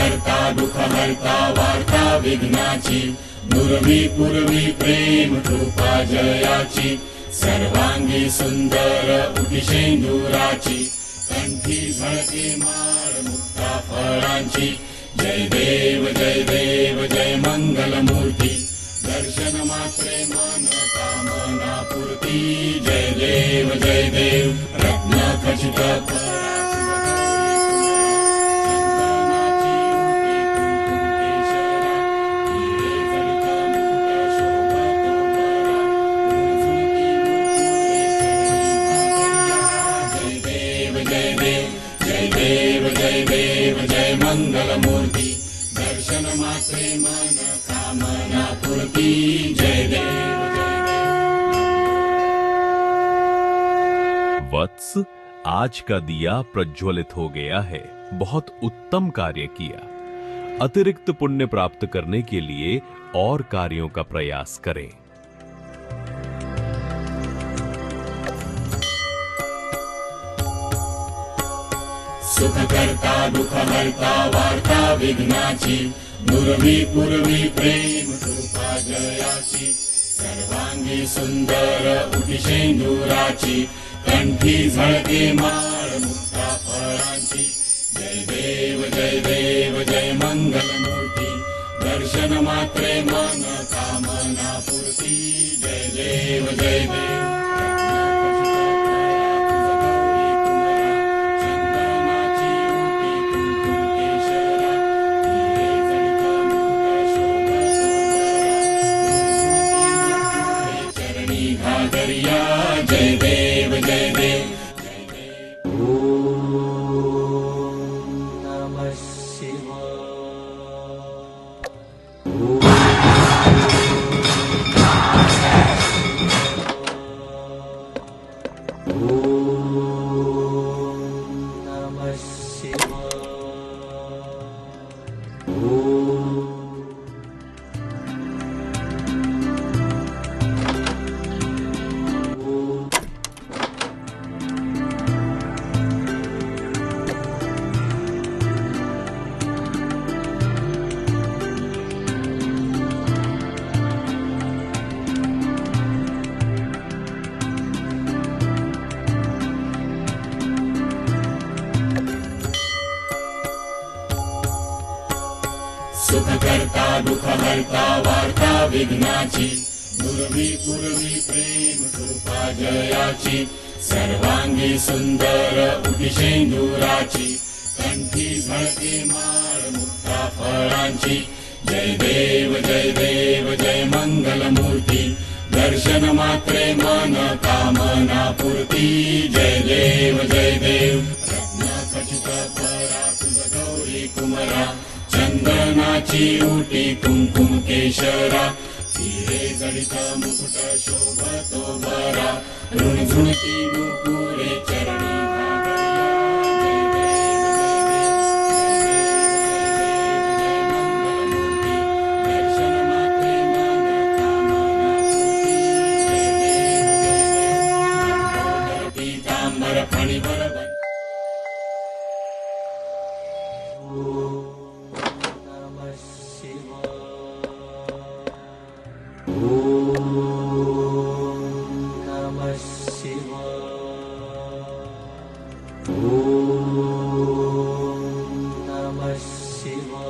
करता दुःख हरता वार्ता विघ्नाची नुरवी पूर्वी प्रेम कृपा जयाची सर्वांगी सुंदर उटिशेंदुराची कंठी झळके माळ मुक्ता फळांची जय देव जय मंगल मूर्ती दर्शन मात्रे मन कामना पूर्ती जय देव रत्न खचित जय मंगल मूर्ती दर्शन मात्रे मन कामना पूर्ती जय देव वत्स, आज का दिया प्रज्वलित हो गया है। बहुत उत्तम कार्य किया। अतिरिक्त पुण्य प्राप्त करने के लिए और कार्यों का प्रयास करें। सुख करता दुःख हरता वार्ता विघ्नाची नुरवी पूर्वी प्रेम कृपा जयाची सर्वांगी सुंदर उटिशेंदुराची कंठी झळके माळ मुक्ता फळांची जय देव जय मंगल मूर्ती दर्शन मात्रे मन कामना पूर्ती जय देव जय देव नमः शिवाय। नमः सुख करता दुःख हरता वार्ता विघ्नाची नुरवी पूर्वी प्रेम कृपा जयाची सर्वांगी सुंदर उटिशेंदुराची कंठी झळके माळ मुक्ता फळांची जय देव जय मंगल मूर्ती दर्शन मात्रे मन कामना पूर्ती जय देव रत्न खचित परा तुझ गौरी कुमरा चंदनाची उटी कुंकुम केशरा हिरे जडित मुकुट शोभतो बरा ऋणझुणती नुपुरे चरणी दर्शन मात्रे मन कामना पीतांबर फणिवर नमः शिवाय। नमः शिवाय।